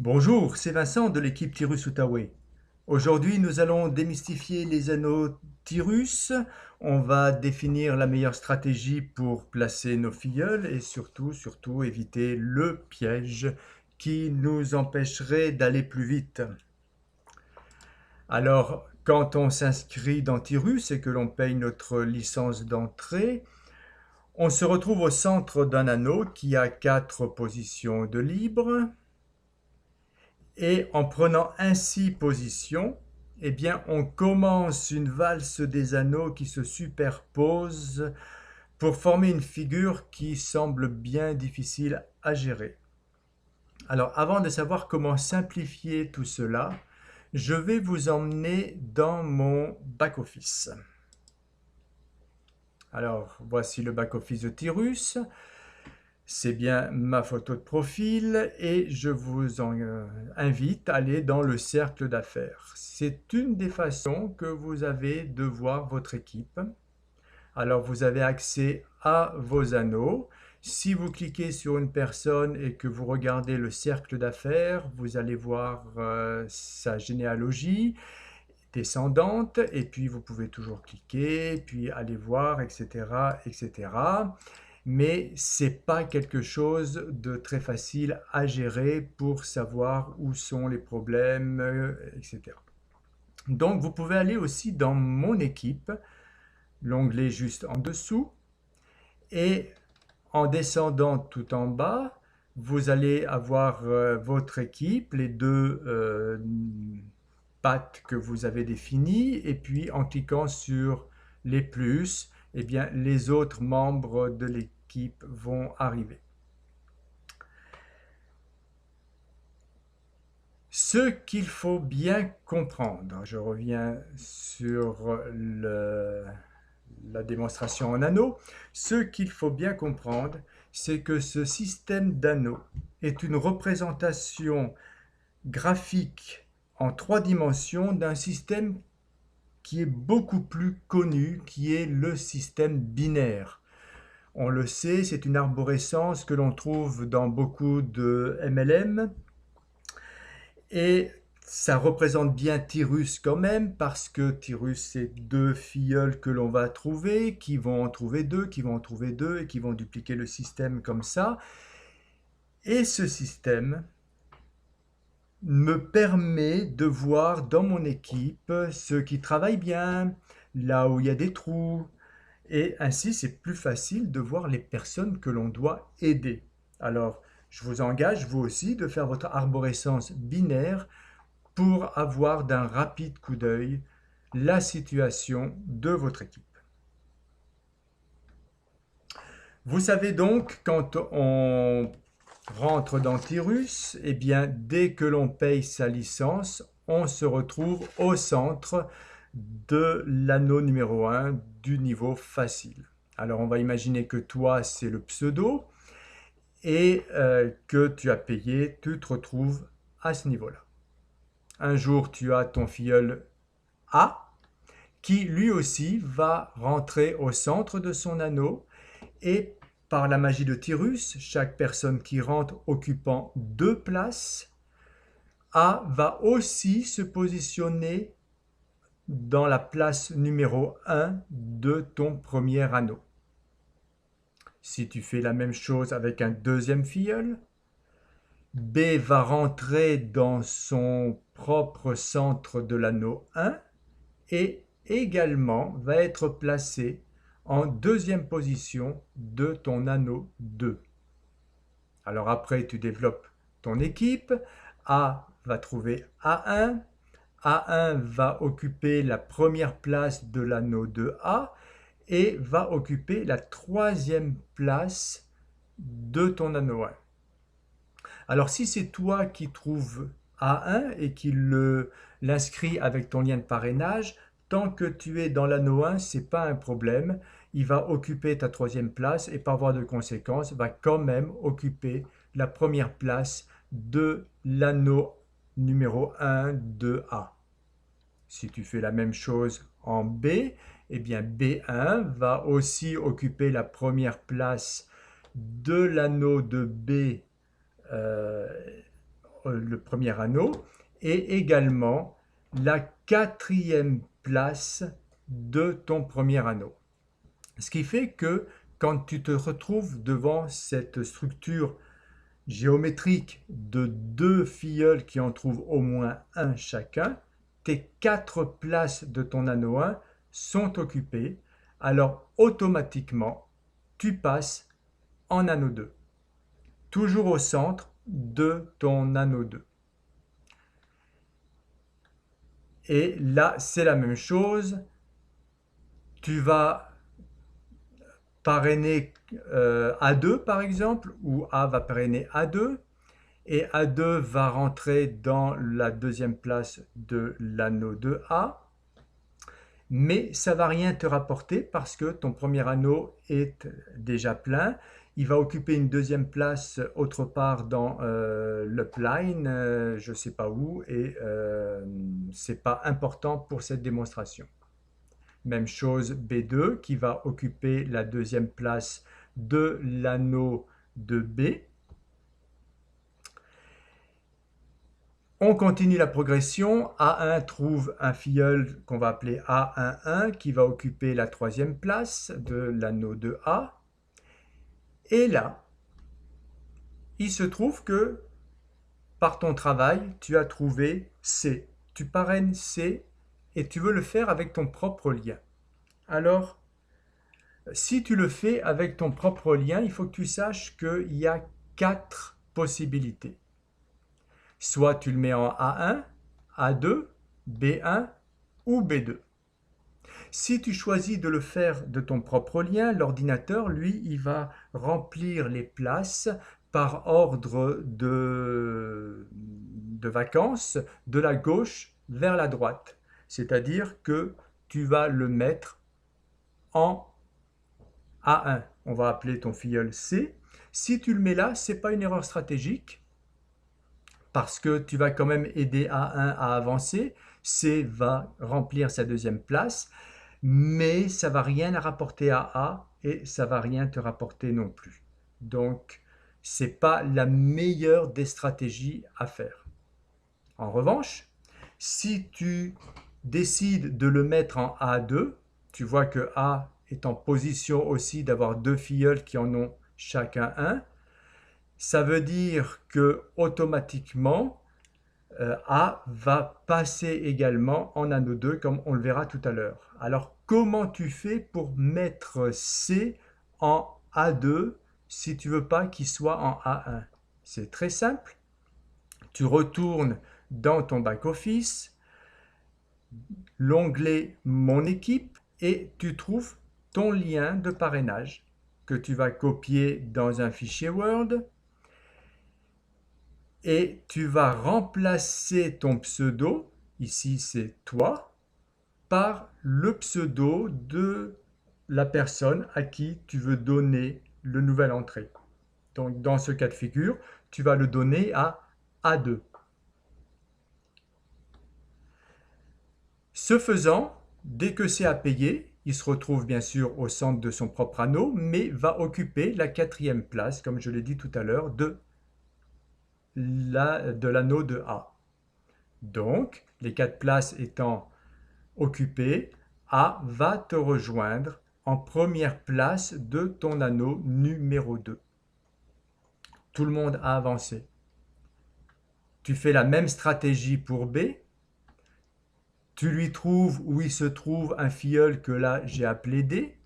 Bonjour, c'est Vincent de l'équipe Tyrus Outaouais. Aujourd'hui, nous allons démystifier les anneaux Tyrus. On va définir la meilleure stratégie pour placer nos filleuls et surtout éviter le piège qui nous empêcherait d'aller plus vite. Alors, quand on s'inscrit dans Tyrus et que l'on paye notre licence d'entrée, on se retrouve au centre d'un anneau qui a 4 positions de libre. Et en prenant ainsi position, eh bien, on commence une valse des anneaux qui se superposent pour former une figure qui semble bien difficile à gérer. Alors, avant de savoir comment simplifier tout cela, je vais vous emmener dans mon back-office. Alors, voici le back-office de Tyrus. C'est bien ma photo de profil et je vous invite à aller dans le cercle d'affaires. C'est une des façons que vous avez de voir votre équipe. Alors vous avez accès à vos anneaux. Si vous cliquez sur une personne et que vous regardez le cercle d'affaires, vous allez voir sa généalogie descendante et puis vous pouvez toujours cliquer, puis aller voir, etc., etc. Mais c'est pas quelque chose de très facile à gérer pour savoir où sont les problèmes, etc. Donc vous pouvez aller aussi dans mon équipe, l'onglet juste en dessous, et en descendant tout en bas, vous allez avoir votre équipe, les deux pattes que vous avez définies, et puis en cliquant sur les plus, eh bien, les autres membres de l'équipe vont arriver. Ce qu'il faut bien comprendre, je reviens sur la démonstration en anneaux, ce qu'il faut bien comprendre, c'est que ce système d'anneaux est une représentation graphique en 3 dimensions d'un système qui est beaucoup plus connu, qui est le système binaire. On le sait, c'est une arborescence que l'on trouve dans beaucoup de MLM et ça représente bien Tyrus quand même parce que Tyrus c'est 2 filleuls que l'on va trouver, qui vont en trouver 2, qui vont en trouver 2 et qui vont dupliquer le système comme ça. Et ce système me permet de voir dans mon équipe ceux qui travaillent bien, là où il y a des trous, et ainsi c'est plus facile de voir les personnes que l'on doit aider. Alors, je vous engage, vous aussi, de faire votre arborescence binaire pour avoir d'un rapide coup d'œil la situation de votre équipe. Vous savez donc, quand on rentre dans Tyrus, eh bien, dès que l'on paye sa licence, on se retrouve au centre de l'anneau numéro 1 du niveau facile. Alors, on va imaginer que toi, c'est le pseudo et que tu as payé, tu te retrouves à ce niveau-là. Un jour, tu as ton filleul A qui lui aussi va rentrer au centre de son anneau et par la magie de Tyrus, chaque personne qui rentre occupant 2 places, A va aussi se positionner dans la place numéro 1 de ton premier anneau. Si tu fais la même chose avec un deuxième filleul, B va rentrer dans son propre centre de l'anneau 1 et également va être placé en deuxième position de ton anneau 2. Alors après, tu développes ton équipe. A va trouver A1. A1 va occuper la première place de l'anneau 2A et va occuper la troisième place de ton anneau 1. Alors si c'est toi qui trouves A1 et qui l'inscrit avec ton lien de parrainage, tant que tu es dans l'anneau 1, ce n'est pas un problème. Il va occuper ta troisième place et par voie de conséquence, va quand même occuper la première place de l'anneau numéro 1 de A. Si tu fais la même chose en B, eh bien B1 va aussi occuper la première place de l'anneau de B le premier anneau et également la quatrième place de ton premier anneau. Ce qui fait que quand tu te retrouves devant cette structure géométrique de deux filleuls qui en trouvent au moins un chacun, tes 4 places de ton anneau 1 sont occupées, alors automatiquement tu passes en anneau 2, toujours au centre de ton anneau 2. Et là, c'est la même chose. Tu vas parrainer A2 par exemple, ou A va parrainer A2, et A2 va rentrer dans la deuxième place de l'anneau 2A, mais ça ne va rien te rapporter parce que ton premier anneau est déjà plein. Il va occuper une deuxième place autre part dans l'upline, je ne sais pas où, et ce n'est pas important pour cette démonstration. Même chose B2 qui va occuper la deuxième place de l'anneau de B. On continue la progression. A1 trouve un filleul qu'on va appeler A11 qui va occuper la troisième place de l'anneau de A. Et là, il se trouve que par ton travail, tu as trouvé C. Tu parraines C et tu veux le faire avec ton propre lien. Alors, si tu le fais avec ton propre lien, il faut que tu saches qu'il y a 4 possibilités. Soit tu le mets en A1, A2, B1 ou B2. Si tu choisis de le faire de ton propre lien, l'ordinateur, lui, il va remplir les places par ordre de vacances de la gauche vers la droite. C'est-à-dire que tu vas le mettre en A1. On va appeler ton filleul C. Si tu le mets là, ce n'est pas une erreur stratégique parce que tu vas quand même aider A1 à avancer. C va remplir sa deuxième place, mais ça ne va rien rapporter à A et ça ne va rien te rapporter non plus. Donc, ce n'est pas la meilleure des stratégies à faire. En revanche, si tu décides de le mettre en A2, tu vois que A est en position aussi d'avoir deux filleuls qui en ont chacun un. Ça veut dire que automatiquement, A va passer également en anneau 2 comme on le verra tout à l'heure. Alors comment tu fais pour mettre C en A2 si tu veux pas qu'il soit en A1? C'est très simple. Tu retournes dans ton back-office, l'onglet Mon équipe et tu trouves ton lien de parrainage que tu vas copier dans un fichier Word et tu vas remplacer ton pseudo, ici c'est toi, par le pseudo de la personne à qui tu veux donner le nouvel entrée. Donc dans ce cas de figure, tu vas le donner à A2. Ce faisant, dès que c'est à payer, il se retrouve bien sûr au centre de son propre anneau, mais va occuper la quatrième place, comme je l'ai dit tout à l'heure, de l'anneau de A. Donc, les 4 places étant occupées, A va te rejoindre en première place de ton anneau numéro 2. Tout le monde a avancé. Tu fais la même stratégie pour B. Tu lui trouves où il se trouve un filleul que là j'ai appelé D.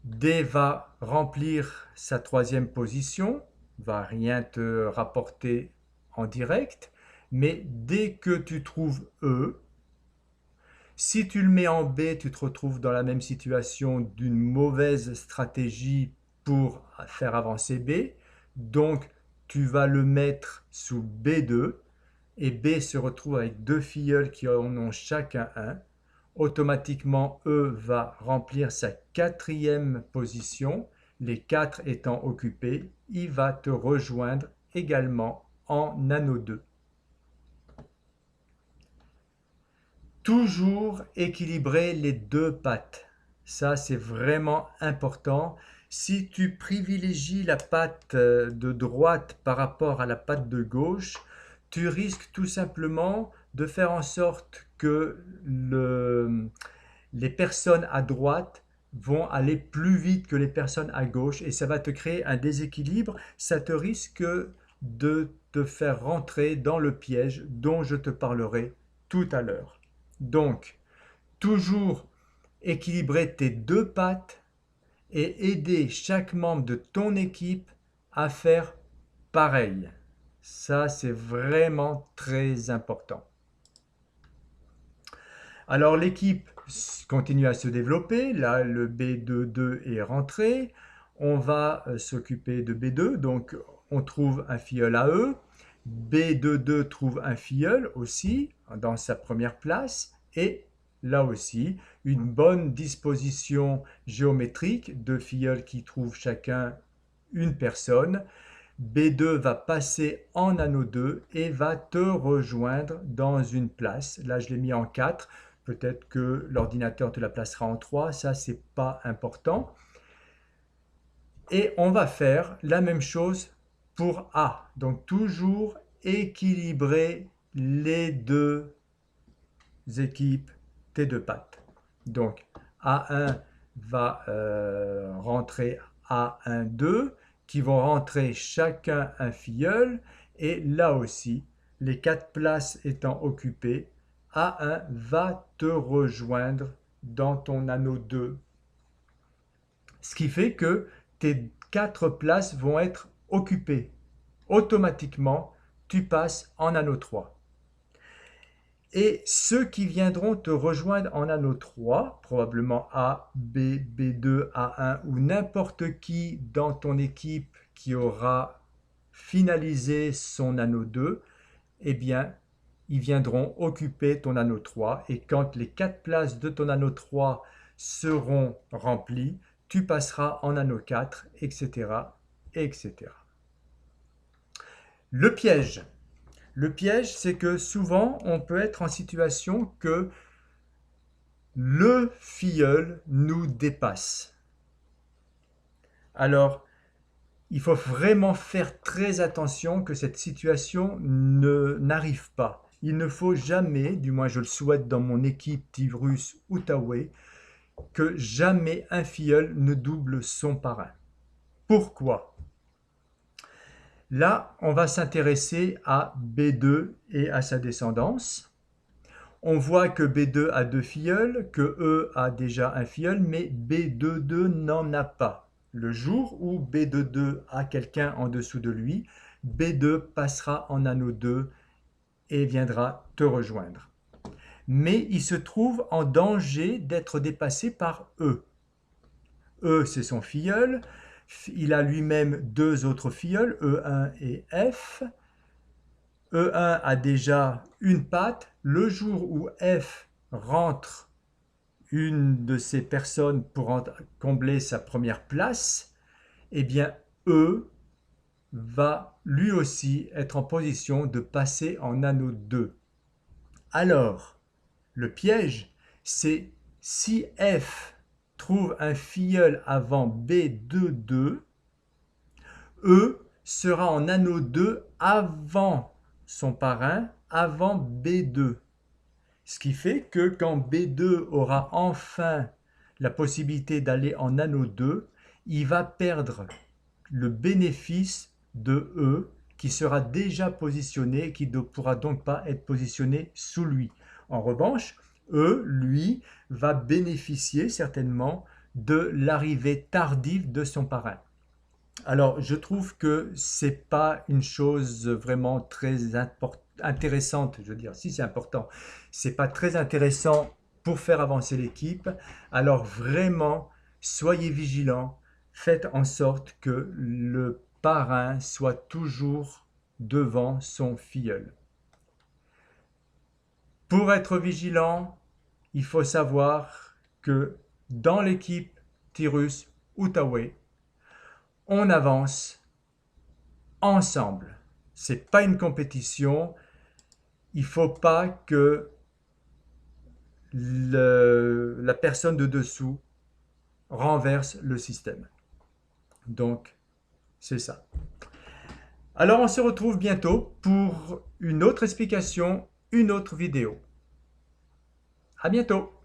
D va remplir sa troisième position, va rien te rapporter en direct, mais dès que tu trouves E, si tu le mets en B, tu te retrouves dans la même situation d'une mauvaise stratégie pour faire avancer B. Donc, tu vas le mettre sous B2 et B se retrouve avec deux filleuls qui en ont chacun un. Automatiquement, E va remplir sa quatrième position. Les 4 étant occupés, il va te rejoindre également en anneau 2. Toujours équilibrer les deux pattes. Ça, c'est vraiment important. Si tu privilégies la patte de droite par rapport à la patte de gauche, tu risques tout simplement de faire en sorte que les personnes à droite vont aller plus vite que les personnes à gauche et ça va te créer un déséquilibre. Ça te risque de te faire rentrer dans le piège dont je te parlerai tout à l'heure. Donc, toujours équilibrer tes deux pattes et aider chaque membre de ton équipe à faire pareil. Ça, c'est vraiment très important. Alors l'équipe continue à se développer. Là, le B22 est rentré. On va s'occuper de B2. Donc, on trouve un filleul à eux. B22 trouve un filleul aussi dans sa première place. Et là aussi, une bonne disposition géométrique de filleuls qui trouvent chacun une personne. B2 va passer en anneau 2 et va te rejoindre dans une place. Là, je l'ai mis en 4. Peut-être que l'ordinateur te la placera en 3. Ça, c'est pas important. Et on va faire la même chose pour A. Donc, toujours équilibrer les deux équipes, tes deux pattes. Donc, A1 va rentrer A1, 2, qui vont rentrer chacun un filleul. Et là aussi, les 4 places étant occupées, A1 va te rejoindre dans ton anneau 2. Ce qui fait que tes 4 places vont être occupées. Automatiquement, tu passes en anneau 3. Et ceux qui viendront te rejoindre en anneau 3, probablement A, B, B2, A1 ou n'importe qui dans ton équipe qui aura finalisé son anneau 2, eh bien, ils viendront occuper ton anneau 3. Et quand les 4 places de ton anneau 3 seront remplies, tu passeras en anneau 4, etc., etc. Le piège. Le piège, c'est que souvent, on peut être en situation que le filleul nous dépasse. Alors, il faut vraiment faire très attention que cette situation n'arrive pas. Il ne faut jamais, du moins je le souhaite dans mon équipe Tivrus Outaouais, que jamais un filleul ne double son parrain. Pourquoi ? Là, on va s'intéresser à B2 et à sa descendance. On voit que B2 a 2 filleuls, que E a déjà un filleul, mais B22 n'en a pas. Le jour où B22 a quelqu'un en dessous de lui, B2 passera en anneau 2 et viendra te rejoindre. Mais il se trouve en danger d'être dépassé par E. E, c'est son filleul. Il a lui-même 2 autres filleuls, E1 et F. E1 a déjà une patte. Le jour où F rentre une de ces personnes pour combler sa première place, eh bien E va lui aussi être en position de passer en anneau 2. Alors, le piège, c'est si F trouve un filleul avant B22, E sera en anneau 2 avant son parrain, avant B2. Ce qui fait que quand B2 aura enfin la possibilité d'aller en anneau 2, il va perdre le bénéfice de E qui sera déjà positionné et qui ne pourra donc pas être positionné sous lui. En revanche, E, lui, va bénéficier certainement de l'arrivée tardive de son parrain. Alors, je trouve que c'est pas une chose vraiment très intéressante, je veux dire, si c'est important, c'est pas très intéressant pour faire avancer l'équipe. Alors vraiment, soyez vigilants, faites en sorte que le parrain soit toujours devant son filleul. Pour être vigilant, il faut savoir que dans l'équipe Tirus Outaouais, on avance ensemble. C'est pas une compétition. Il faut pas que la personne de dessous renverse le système. Donc, c'est ça. Alors on se retrouve bientôt pour une autre explication, une autre vidéo. À bientôt!